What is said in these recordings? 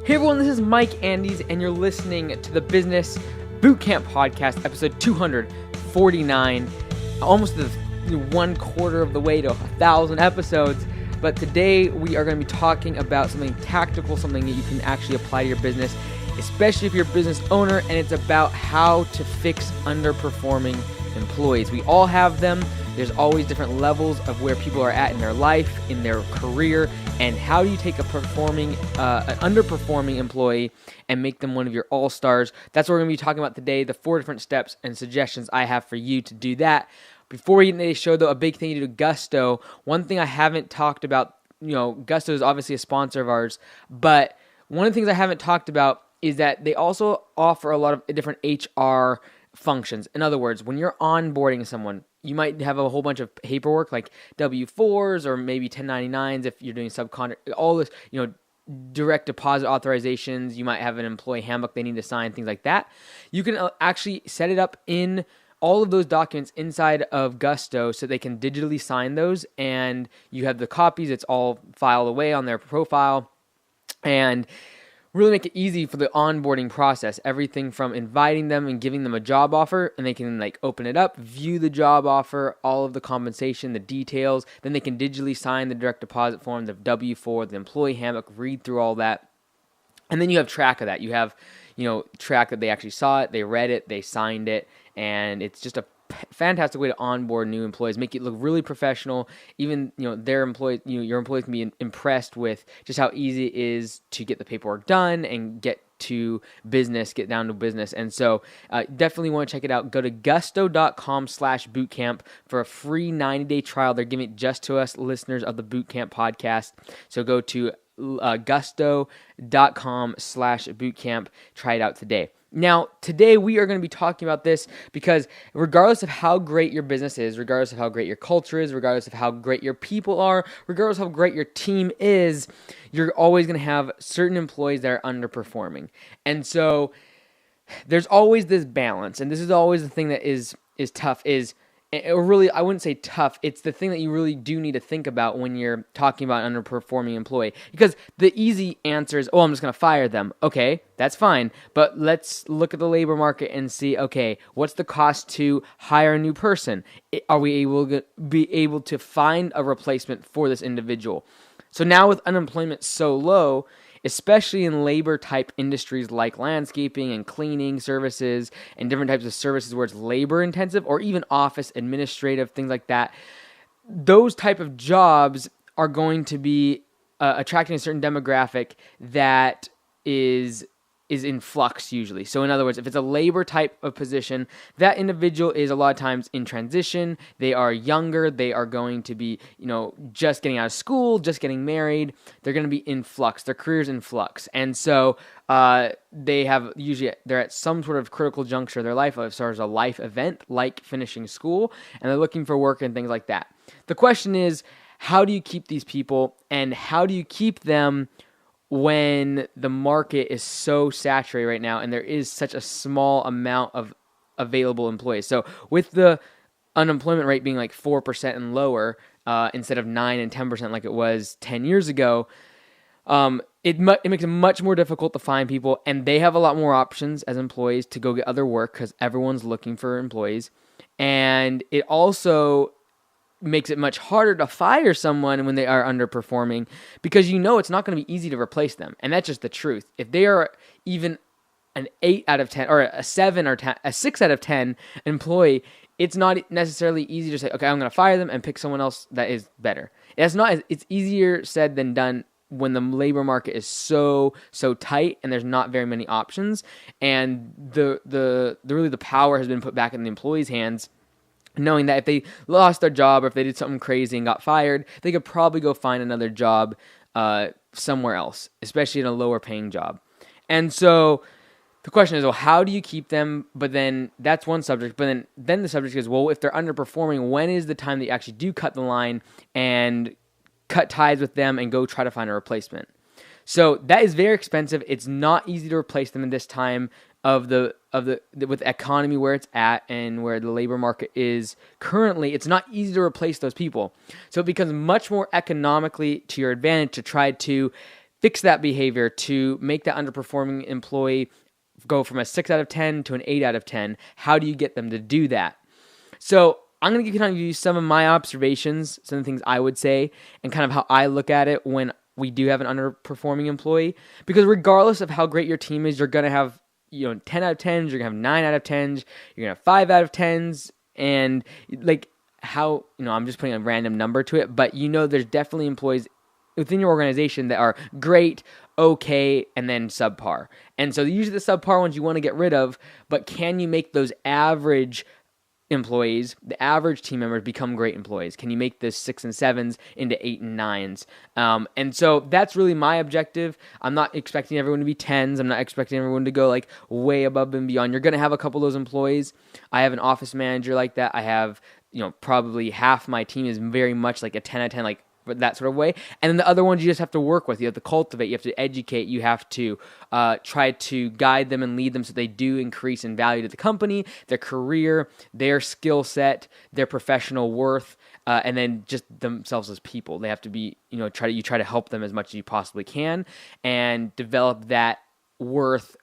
Hey everyone, this is Mike Andes, and you're listening to the Business Bootcamp Podcast, episode 249, almost the 1/4 of the way to 1,000 episodes. But today we are going to be talking about something tactical, something that you can actually apply to your business, especially if you're a business owner, and it's about how to fix underperforming employees. We all have them. There's always different levels of where people are at in their life, in their career, and how do you take an underperforming employee and make them one of your all-stars? That's what we're going to be talking about today, the 4 different steps and suggestions I have for you to do that. Before we get into today's show, though, a big thank you to Gusto. One thing I haven't talked about, Gusto is obviously a sponsor of ours, but one of the things I haven't talked about is that they also offer a lot of different HR functions. In other words, when you're onboarding someone, you might have a whole bunch of paperwork like W-4s or maybe 1099s if you're doing subcontract, all this, direct deposit authorizations. You might have an employee handbook they need to sign, things like that. You can actually set it up in all of those documents inside of Gusto so they can digitally sign those, and you have the copies. It's all filed away on their profile, and really make it easy for the onboarding process. Everything from inviting them and giving them a job offer, and they can open it up, view the job offer, all of the compensation, the details. Then they can digitally sign the direct deposit form, the W-4, the employee handbook, read through all that. And then you have track of that. You have, track that they actually saw it, they read it, they signed it, and it's just a fantastic way to onboard new employees, make it look really professional. Even their employees, your employees can be impressed with just how easy it is to get the paperwork done and get down to business. And so definitely want to check it out. Go to gusto.com/bootcamp for a free 90-day trial. They're giving it just to us listeners of the Bootcamp podcast. So go to gusto.com/bootcamp. Try it out today. Now, today we are going to be talking about this because regardless of how great your business is, regardless of how great your culture is, regardless of how great your people are, regardless of how great your team is, you're always going to have certain employees that are underperforming. And so there's always this balance, and this is always the thing that is tough, or really, I wouldn't say tough. It's the thing that you really do need to think about when you're talking about an underperforming employee. Because the easy answer is, I'm just going to fire them. Okay, that's fine. But let's look at the labor market and see, okay, what's the cost to hire a new person? Are we be able to find a replacement for this individual? So now with unemployment so low, especially in labor-type industries like landscaping and cleaning services and different types of services where it's labor-intensive, or even office administrative, things like that, those type of jobs are going to be attracting a certain demographic that is in flux usually. So in other words, if it's a labor type of position, that individual is a lot of times in transition. They are younger. They are going to be, just getting out of school, just getting married. They're going to be in flux. Their career's in flux. And so they're at some sort of critical juncture of their life as far as a life event like finishing school, and they're looking for work and things like that. The question is, how do you keep these people, and how do you keep them when the market is so saturated right now and there is such a small amount of available employees? So with the unemployment rate being 4% and lower instead of 9 and 10% like it was 10 years ago, it makes it much more difficult to find people, and they have a lot more options as employees to go get other work because everyone's looking for employees. And it also makes it much harder to fire someone when they are underperforming, because it's not going to be easy to replace them. And that's just the truth. If they are even an 8 out of 10 or a 7 or a 6 out of 10 employee, it's not necessarily easy to say, okay, I'm going to fire them and pick someone else that is better. It's easier said than done when the labor market is so tight and there's not very many options, and the power has been put back in the employee's hands, knowing that if they lost their job or if they did something crazy and got fired, they could probably go find another job somewhere else, especially in a lower paying job. And so the question is, how do you keep them? But then that's one subject. But then the subject is, if they're underperforming, when is the time that you actually do cut the line and cut ties with them and go try to find a replacement? So that is very expensive. It's not easy to replace them in this time with the economy where it's at and where the labor market is currently. It's not easy to replace those people. So it becomes much more economically to your advantage to try to fix that behavior to make that underperforming employee go from a 6 out of 10 to an 8 out of 10? How do you get them to do that? So I'm going to kind of give you some of my observations, some of the things I would say, and kind of how I look at it when we do have an underperforming employee. Because regardless of how great your team is, you're going to have 10 out of 10s, you're going to have 9 out of 10s, you're going to have 5 out of 10s, and like how, I'm just putting a random number to it, but there's definitely employees within your organization that are great, okay, and then subpar. And so usually the subpar ones you want to get rid of, but can you make those average employees, the average team members, become great employees? Can you make the 6 and 7s into 8 and 9s? And so that's really my objective. I'm not expecting everyone to be 10s. I'm not expecting everyone to go like way above and beyond. You're going to have a couple of those employees. I have an office manager like that. I have, probably half my team is very much like a 10 out of 10, like that sort of way. And then the other ones you just have to work with. You have to cultivate. You have to educate. You have to try to guide them and lead them so they do increase in value to the company, their career, their skill set, their professional worth, and then just themselves as people. They have to be, you try to help them as much as you possibly can and develop that worth,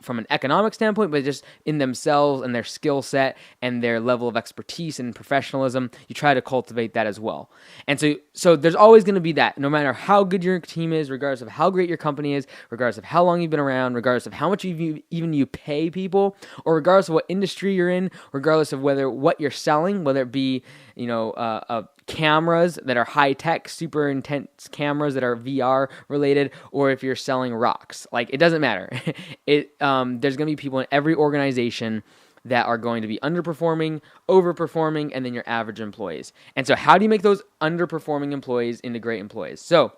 from an economic standpoint, but just in themselves and their skill set and their level of expertise and professionalism. You try to cultivate that as well. And so there's always going to be that, no matter how good your team is, regardless of how great your company is, regardless of how long you've been around, regardless of how much you pay people, or regardless of what industry you're in, regardless of what you're selling, whether it be, cameras that are high tech, super intense cameras that are VR related, or if you're selling rocks. Like, it doesn't matter. There's going to be people in every organization that are going to be underperforming, overperforming, and then your average employees. And so how do you make those underperforming employees into great employees? So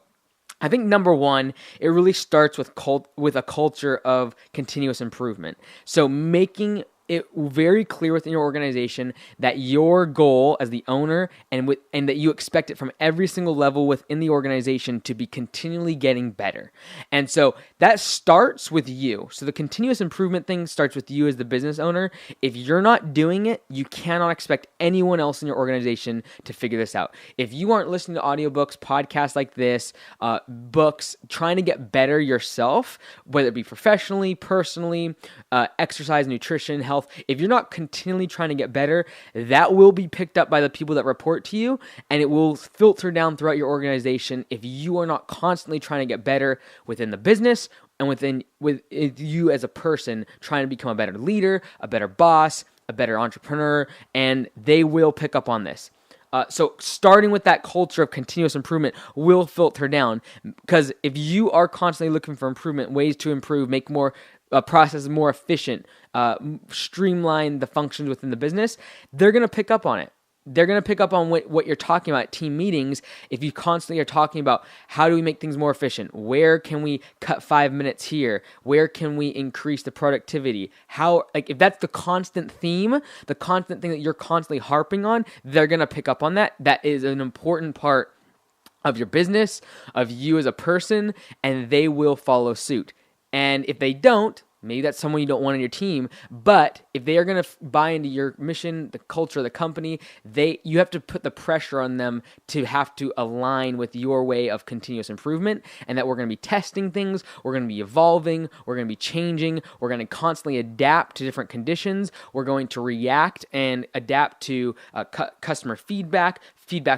I think number one, it really starts with a culture of continuous improvement. So making it very clear within your organization that your goal as the owner and that you expect it from every single level within the organization to be continually getting better. And so that starts with you. So the continuous improvement thing starts with you as the business owner. If you're not doing it, you cannot expect anyone else in your organization to figure this out. If you aren't listening to audiobooks, podcasts like this, books, trying to get better yourself, whether it be professionally, personally, exercise, nutrition, health, if you're not continually trying to get better, that will be picked up by the people that report to you, and it will filter down throughout your organization if you are not constantly trying to get better within the business and with you as a person trying to become a better leader, a better boss, a better entrepreneur, and they will pick up on this. So starting with that culture of continuous improvement will filter down, because if you are constantly looking for improvement, ways to improve, make more processes more efficient, streamline the functions within the business, they're going to pick up on it. They're going to pick up on what you're talking about at team meetings. If you constantly are talking about how do we make things more efficient? Where can we cut 5 minutes here? Where can we increase the productivity? If that's the constant theme, the constant thing that you're constantly harping on, they're going to pick up on that. That is an important part of your business, of you as a person, and they will follow suit. And if they don't, maybe that's someone you don't want on your team, but if they are going to buy into your mission, the culture of the company, you have to put the pressure on them to have to align with your way of continuous improvement, and that we're going to be testing things, we're going to be evolving, we're going to be changing, we're going to constantly adapt to different conditions, we're going to react and adapt to customer feedback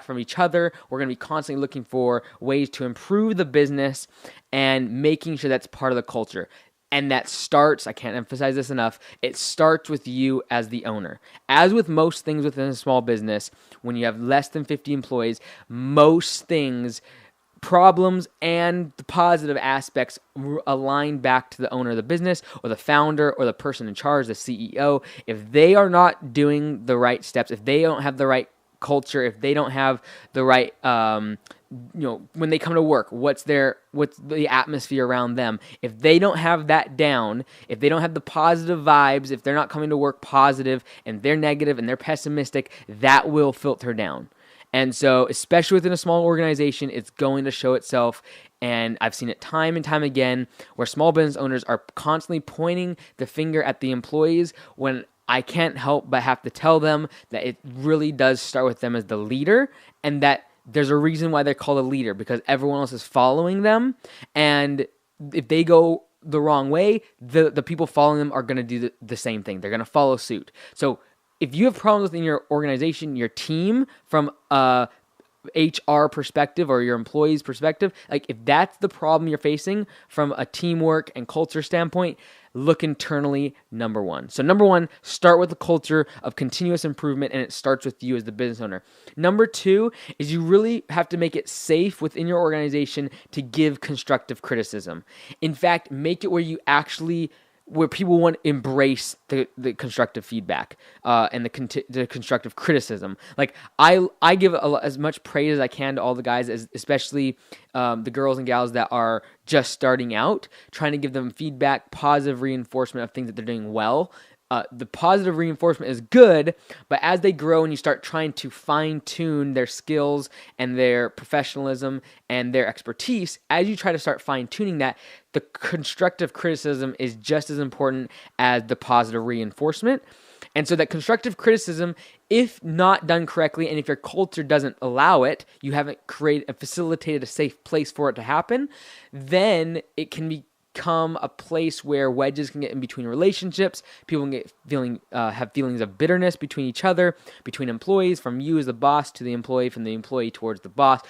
from each other. We're going to be constantly looking for ways to improve the business and making sure that's part of the culture. And that starts, I can't emphasize this enough, it starts with you as the owner. As with most things within a small business, when you have less than 50 employees, most things, problems and the positive aspects align back to the owner of the business or the founder or the person in charge, the CEO. If they are not doing the right steps, if they don't have the right culture, if they don't have the right, when they come to work, what's the atmosphere around them? If they don't have that down, if they don't have the positive vibes, if they're not coming to work positive and they're negative and they're pessimistic, that will filter down. And so, especially within a small organization, it's going to show itself. And I've seen it time and time again where small business owners are constantly pointing the finger at the employees when I can't help but have to tell them that it really does start with them as the leader, and that There's a reason why they're called a leader, because everyone else is following them, and if they go the wrong way, the people following them are going to do the same thing. They're going to follow suit. So if you have problems within your organization, your team, from HR perspective or your employees perspective, like if that's the problem you're facing from a teamwork and culture standpoint, look internally, number one. So number one, start with the culture of continuous improvement, and it starts with you as the business owner. Number two is you really have to make it safe within your organization to give constructive criticism. In fact, make it where people want to embrace the constructive feedback and the constructive criticism. Like I give as much praise as I can to all the guys, especially the girls and gals that are just starting out, trying to give them feedback, positive reinforcement of things that they're doing well. The positive reinforcement is good, but as they grow and you start trying to fine-tune their skills and their professionalism and their expertise, as you try to start fine-tuning that, the constructive criticism is just as important as the positive reinforcement. And so that constructive criticism, if not done correctly, and if your culture doesn't allow it, you haven't facilitated a safe place for it to happen, then it can become a place where wedges can get in between relationships. People can have feelings of bitterness between each other, between employees, from you as the boss to the employee, from the employee towards the boss,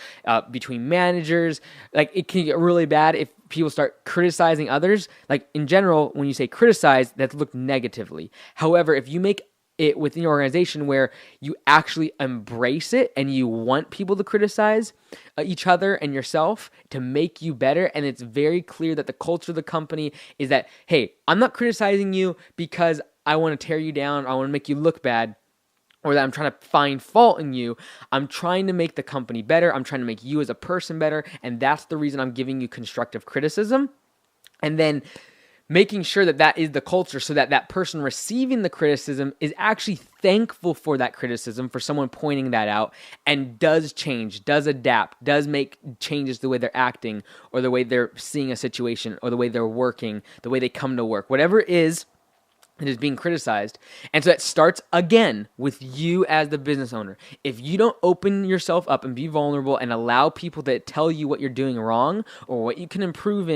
between managers. Like, it can get really bad if people start criticizing others. Like, in general, when you say criticize, that's looked negatively. However, if you make it within your organization where you actually embrace it and you want people to criticize each other and yourself to make you better, and it's very clear that the culture of the company is that, hey, I'm not criticizing you because I want to tear you down, or I want to make you look bad, or that I'm trying to find fault in you. I'm trying to make the company better. I'm trying to make you as a person better, and that's the reason I'm giving you constructive criticism. And then making sure that that is the culture, so that that person receiving the criticism is actually thankful for that criticism, for someone pointing that out, and does change, does adapt, does make changes to the way they're acting, or the way they're seeing a situation, or the way they're working, the way they come to work, whatever it is that is being criticized. And so that starts again with you as the business owner. If you don't open yourself up and be vulnerable and allow people to tell you what you're doing wrong or what you can improve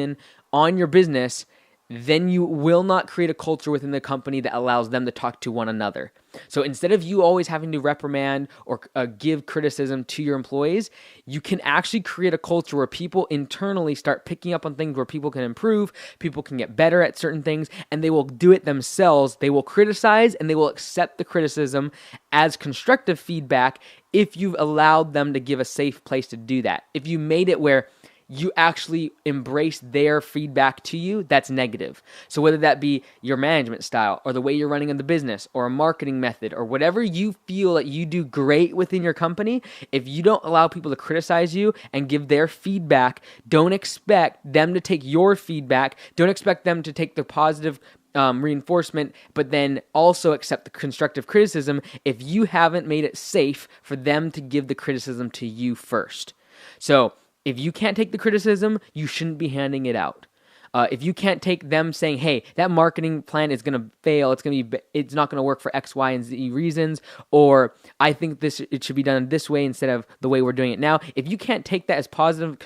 on your business, then you will not create a culture within the company that allows them to talk to one another. So instead of you always having to reprimand or give criticism to your employees, you can actually create a culture where people internally start picking up on things where people can improve, people can get better at certain things, and they will do it themselves. They will criticize, and they will accept the criticism as constructive feedback if you've allowed them to give a safe place to do that. If you made it where you actually embrace their feedback to you, that's negative. So whether that be your management style, or the way you're running in the business, or a marketing method, or whatever you feel that you do great within your company, if you don't allow people to criticize you and give their feedback, don't expect them to take your feedback. Don't expect them to take the positive reinforcement, but then also accept the constructive criticism if you haven't made it safe for them to give the criticism to you first. So if you can't take the criticism, you shouldn't be handing it out. If you can't take them saying, hey, that marketing plan is going to fail, it's not going to work for X, Y, and Z reasons, or I think it should be done this way instead of the way we're doing it now. If you can't take that as positive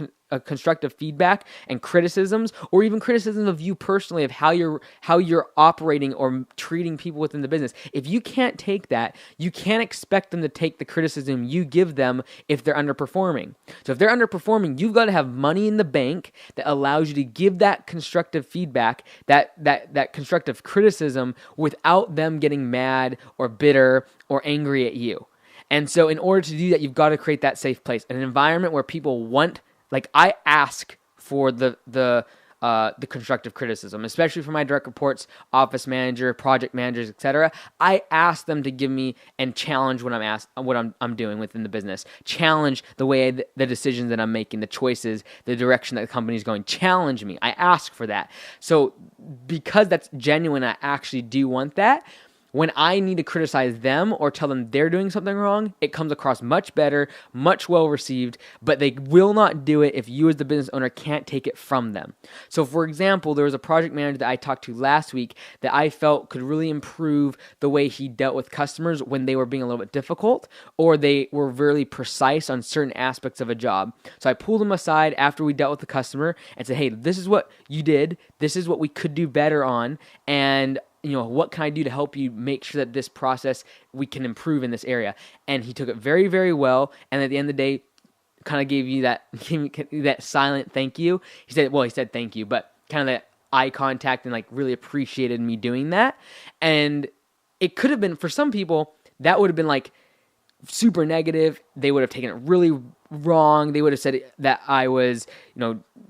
constructive feedback and criticisms, or even criticism of you personally, of how you're operating or treating people within the business, if you can't take that, you can't expect them to take the criticism you give them if they're underperforming. So if they're underperforming, you've got to have money in the bank that allows you to give that constructive feedback, that constructive criticism, without them getting mad or bitter or angry at you. And so in order to do that, you've got to create that safe place, an environment where people want. Like, I ask for the constructive criticism, especially for my direct reports, office manager, project managers, etc. I ask them to give me and challenge what I'm doing within the business. Challenge the way the decisions that I'm making, the choices, the direction that the company is going. Challenge me. I ask for that. So because that's genuine, I actually do want that. when I need to criticize them or tell them they're doing something wrong, it comes across much better, much well received, but they will not do it if you as the business owner can't take it from them. So for example, there was a project manager that I talked to last week that I felt could really improve the way he dealt with customers when they were being a little bit difficult or they were really precise on certain aspects of a job. So I pulled him aside after we dealt with the customer and said, hey, this is what you did. This is what we could do better on. And what can I do to help you make sure that this process, we can improve in this area? And he took it very, very well. And at the end of the day, kind of gave me that silent thank you. He said thank you, but kind of that eye contact and like really appreciated me doing that. And it could have been, for some people, that would have been like super negative. They would have taken it really wrong. They would have said that I was,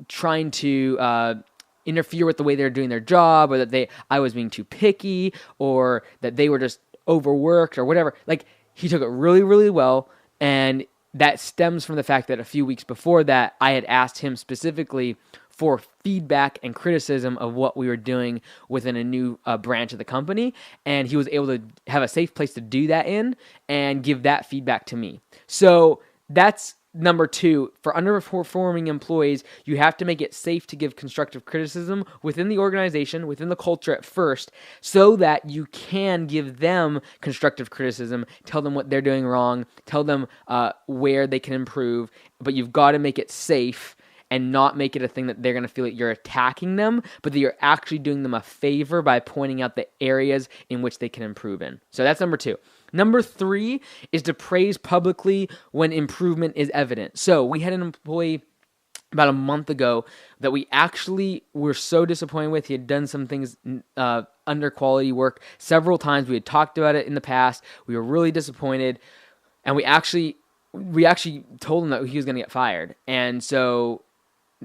trying to interfere with the way they're doing their job, or that I was being too picky, or that they were just overworked or whatever. Like, he took it really, really well, and that stems from the fact that a few weeks before that, I had asked him specifically for feedback and criticism of what we were doing within a new branch of the company, and he was able to have a safe place to do that in and give that feedback to me. So that's number 2, for underperforming employees, you have to make it safe to give constructive criticism within the organization, within the culture at first, so that you can give them constructive criticism, tell them what they're doing wrong, tell them where they can improve, but you've got to make it safe and not make it a thing that they're going to feel like you're attacking them, but that you're actually doing them a favor by pointing out the areas in which they can improve in. So that's number 2. Number 3 is to praise publicly when improvement is evident. So we had an employee about a month ago that we actually were so disappointed with. He had done some things under quality work several times. We had talked about it in the past. We were really disappointed, and we actually told him that he was going to get fired. And so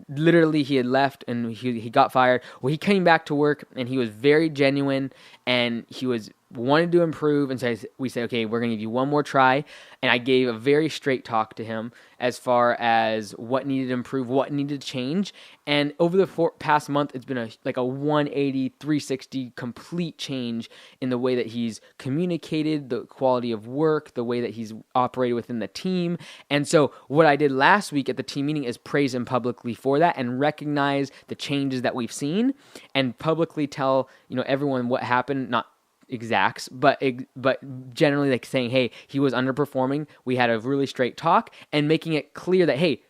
literally he had left and he got fired. Well, he came back to work and he was very genuine and he wanted to improve. And so we said, okay, we're going to give you one more try. And I gave a very straight talk to him as far as what needed to improve, what needed to change. And over the past month, it's been a 180, 360 complete change in the way that he's communicated, the quality of work, the way that he's operated within the team. And so what I did last week at the team meeting is praise him publicly for that and recognize the changes that we've seen and publicly tell, everyone what happened, not exacts, but generally like saying, hey, he was underperforming. We had a really straight talk and making it clear that, hey,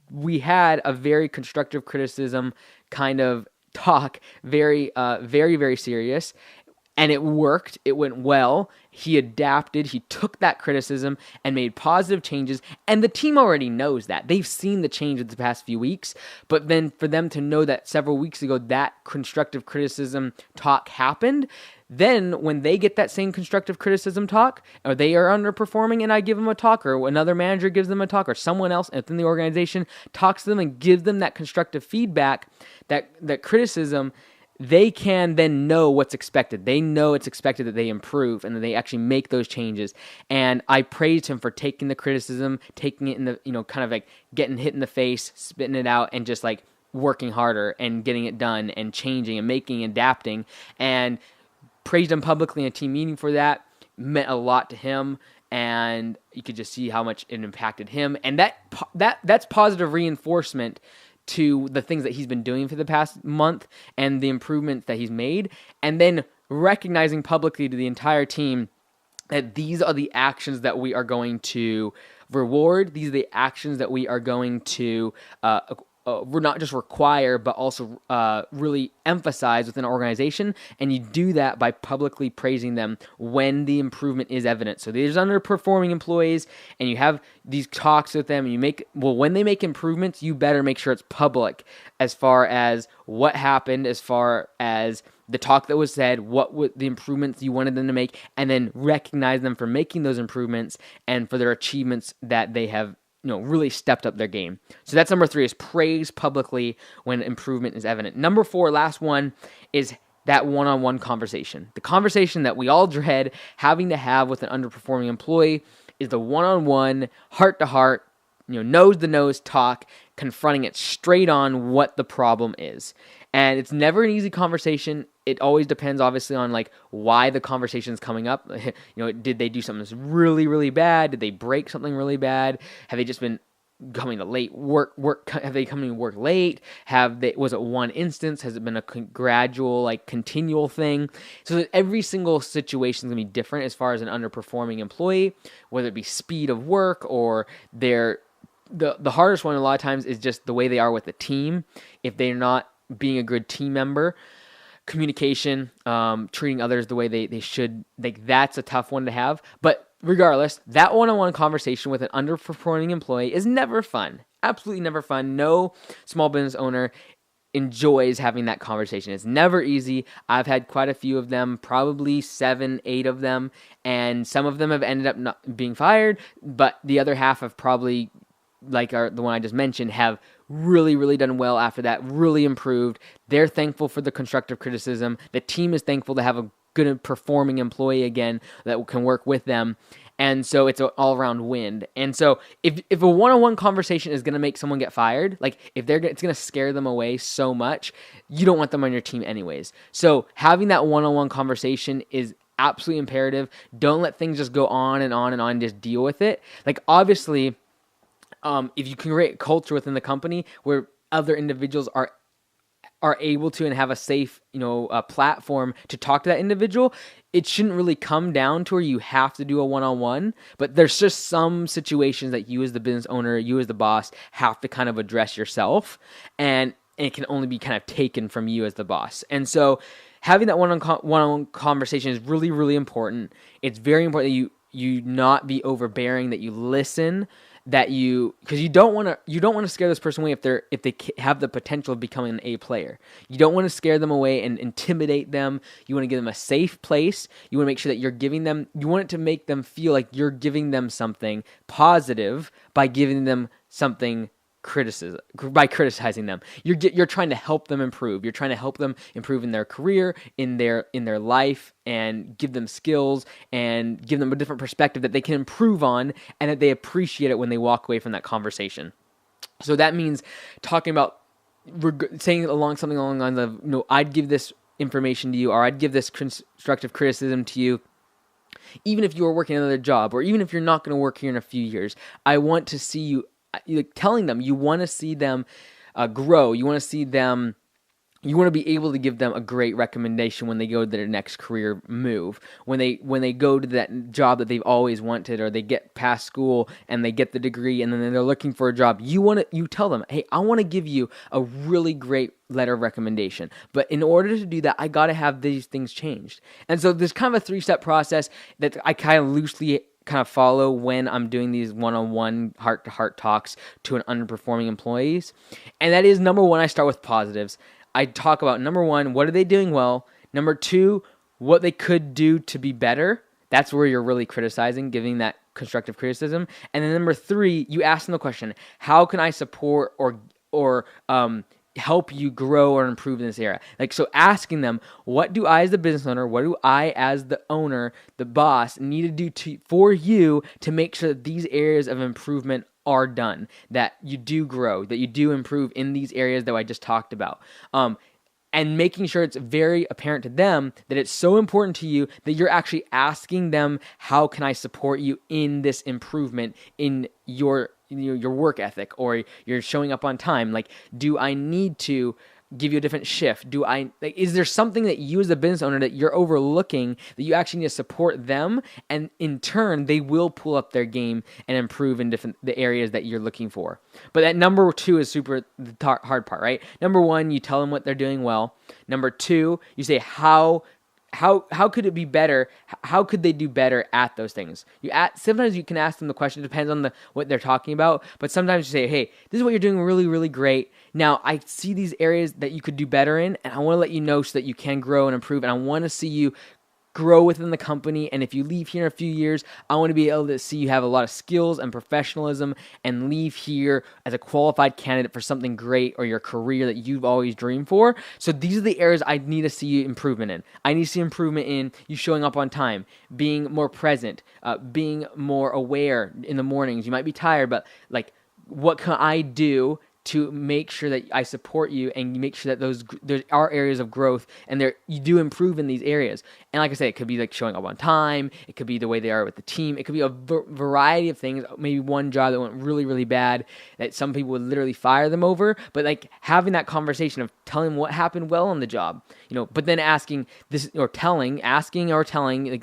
we had a very constructive criticism kind of talk, very, very serious. And it worked. It went well. He adapted. He took that criticism and made positive changes. And the team already knows that. They've seen the change in the past few weeks. But then for them to know that several weeks ago that constructive criticism talk happened, then when they get that same constructive criticism talk, or they are underperforming and I give them a talk, or another manager gives them a talk, or someone else within the organization talks to them and gives them that constructive feedback, that criticism, they can then know what's expected. They know it's expected that they improve and that they actually make those changes. And I praised him for taking the criticism, taking it in the, kind of like getting hit in the face, spitting it out, and just like working harder and getting it done and changing and making, adapting, and praised him publicly in a team meeting for that. Meant a lot to him, and you could just see how much it impacted him. And that's positive reinforcement to the things that he's been doing for the past month and the improvements that he's made, and then recognizing publicly to the entire team that these are the actions that we are going to reward. These are the actions that we are going to we're not just require, but also really emphasize within an organization. And you do that by publicly praising them when the improvement is evident. So there's underperforming employees, and you have these talks with them, and when they make improvements, you better make sure it's public as far as what happened, as far as the talk that was said, what were the improvements you wanted them to make, and then recognize them for making those improvements and for their achievements that they have really stepped up their game. So that's number 3, is praise publicly when improvement is evident. Number 4, last one, is that one-on-one conversation. The conversation that we all dread having to have with an underperforming employee is the one-on-one, heart-to-heart, nose-to-nose talk, confronting it straight on what the problem is. And it's never an easy conversation. It always depends, obviously, on like why the conversation is coming up. Did they do something that's really, really bad? Did they break something really bad? Have they just been coming to late work? Have they come to work late? Was it one instance? Has it been a gradual, like continual thing? So that every single situation is gonna be different as far as an underperforming employee, whether it be speed of work or the hardest one a lot of times is just the way they are with the team. If they're not being a good team member, communication, treating others the way they should, like that's a tough one to have. But regardless, that one-on-one conversation with an underperforming employee is never fun. Absolutely never fun. No small business owner enjoys having that conversation. It's never easy. I've had quite a few of them, probably 7, 8 of them, and some of them have ended up not being fired, but the other half have probably, like the one I just mentioned, have really, really done well after that, really improved. They're thankful for the constructive criticism. The team is thankful to have a good performing employee again that can work with them. And so it's an all-around win. And so if a one-on-one conversation is going to make someone get fired, like it's going to scare them away so much, you don't want them on your team anyways. So having that one-on-one conversation is absolutely imperative. Don't let things just go on and on and on. Just deal with it. Like obviously, if you can create a culture within the company where other individuals are able to and have a safe, a platform to talk to that individual, it shouldn't really come down to where you have to do a one-on-one, but there's just some situations that you as the business owner, you as the boss, have to kind of address yourself, and it can only be kind of taken from you as the boss. And so having that one-on-one conversation is really, really important. It's very important that you not be overbearing, that you listen, because you don't want to scare this person away if they have the potential of becoming an A player. You don't want to scare them away and intimidate them. You want to give them a safe place. You want to make sure that you want it to make them feel like you're giving them something positive by giving them something by criticizing them. You're trying to help them improve. You're trying to help them improve in their career, in their life, and give them skills and give them a different perspective that they can improve on and that they appreciate it when they walk away from that conversation. So that means talking about saying something along the lines of, I'd give this information to you, or I'd give this constructive criticism to you, even if you were working another job, or even if you're not going to work here in a few years. I want to see you, telling them you want to see them grow. You want to see them. You want to be able to give them a great recommendation when they go to their next career move, when they go to that job that they've always wanted, or they get past school and they get the degree and then they're looking for a job. You tell them, hey, I want to give you a really great letter of recommendation, but in order to do that, I got to have these things changed. And so there's kind of a 3-step process that I kind of loosely kind of follow when I'm doing these one-on-one heart-to-heart talks to an underperforming employees. And that is, number 1, I start with positives. I talk about, number 1, what are they doing well? Number 2, what they could do to be better. That's where you're really criticizing, giving that constructive criticism. And then number 3, you ask them the question, how can I support or help you grow or improve in this area? Like, so asking them, what do I as the business owner, what do I as the owner, the boss, need to do for you to make sure that these areas of improvement are done, that you do grow, that you do improve in these areas that I just talked about. And making sure it's very apparent to them that it's so important to you that you're actually asking them, how can I support you in this improvement in your work ethic, or you're showing up on time? Like, do I need to give you a different shift? Is there something that you as a business owner that you're overlooking that you actually need to support them? And in turn, they will pull up their game and improve in the areas that you're looking for. But that number 2 is super the hard part, right? Number 1, you tell them what they're doing well. Number 2, you say how could it be better? How could they do better at those things? Sometimes you can ask them the question. It depends on what they're talking about. But sometimes you say, hey, this is what you're doing really, really great. Now, I see these areas that you could do better in, and I want to let you know so that you can grow and improve. And I want to see you grow within the company. And if you leave here in a few years, I want to be able to see you have a lot of skills and professionalism and leave here as a qualified candidate for something great, or your career that you've always dreamed for. So these are the areas I need to see improvement in. I need to see improvement in you showing up on time, being more present, being more aware in the mornings. You might be tired, but like, what can I do to make sure that I support you and make sure that there are areas of growth and you do improve in these areas. And like I said, it could be like showing up on time. It could be the way they are with the team. It could be a variety of things. Maybe one job that went really, really bad that some people would literally fire them over. But like having that conversation of telling what happened well on the job, but then asking, like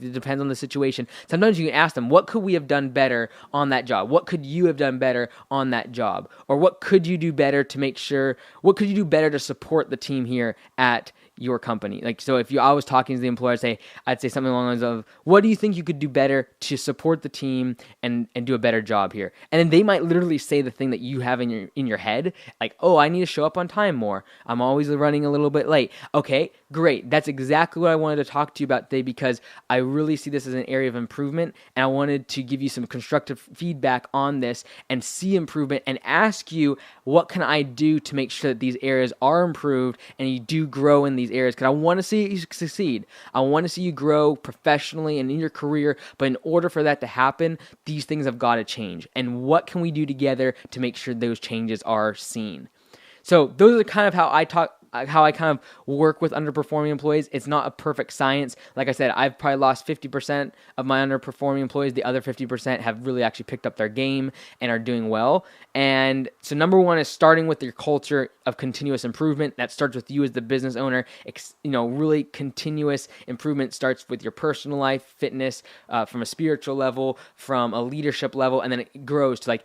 it depends on the situation. Sometimes you can ask them, what could we have done better on that job? What could you have done better on that job? Or what could you do better to support the team here at your company? Like, so if I was talking to the employer, I'd say something along the lines of, what do you think you could do better to support the team and do a better job here? And then they might literally say the thing that you have in your head, like, oh, I need to show up on time more. I'm always running a little bit late. Okay, great. That's exactly what I wanted to talk to you about today, because I really see this as an area of improvement, and I wanted to give you some constructive feedback on this and see improvement and ask you, what can I do to make sure that these areas are improved and you do grow in these areas? Because I want to see you succeed. I want to see you grow professionally and in your career, but in order for that to happen, these things have got to change. And what can we do together to make sure those changes are seen? So those are kind of how I kind of work with underperforming employees. It's not a perfect science. Like I said, I've probably lost 50% of my underperforming employees. The other 50% have really actually picked up their game and are doing well. And so number one is starting with your culture of continuous improvement. That starts with you as the business owner. Really continuous improvement starts with your personal life, fitness, from a spiritual level, from a leadership level, and then it grows to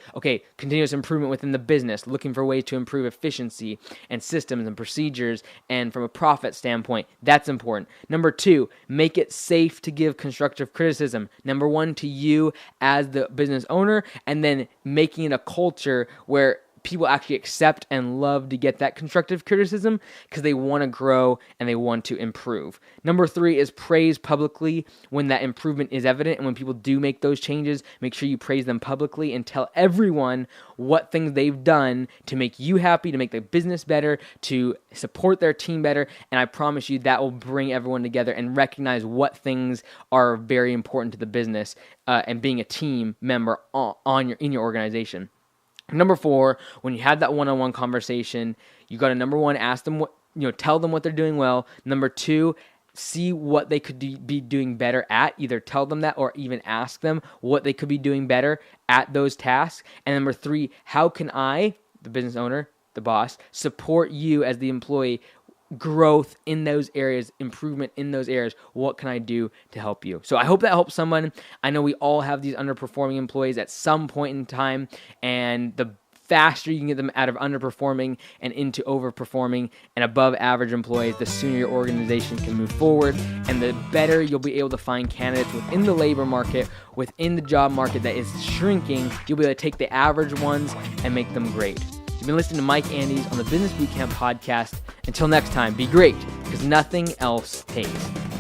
continuous improvement within the business, looking for ways to improve efficiency and systems and procedures, and from a profit standpoint. That's important. Number two, make it safe to give constructive criticism. Number one, to you as the business owner, and then making it a culture where people actually accept and love to get that constructive criticism because they want to grow and they want to improve. Number three is praise publicly when that improvement is evident, and when people do make those changes, make sure you praise them publicly and tell everyone what things they've done to make you happy, to make the business better, to support their team better, and I promise you that will bring everyone together and recognize what things are very important to the business and being a team member in your organization. Number four, when you have that one-on-one conversation, you got to, number one, ask them tell them what they're doing well. Number two, see what they could be doing better at. Either tell them that or even ask them what they could be doing better at those tasks. And number three, how can I, the business owner, the boss, support you as the employee, growth in those areas, improvement in those areas? What can I do to help you? So I hope that helps someone. I know we all have these underperforming employees at some point in time, and the faster you can get them out of underperforming and into overperforming and above average employees, the sooner your organization can move forward, and the better you'll be able to find candidates within the labor market, within the job market that is shrinking. You'll be able to take the average ones and make them great. You've been listening to Mike Andes on the Business Bootcamp podcast. Until next time, be great, because nothing else pays.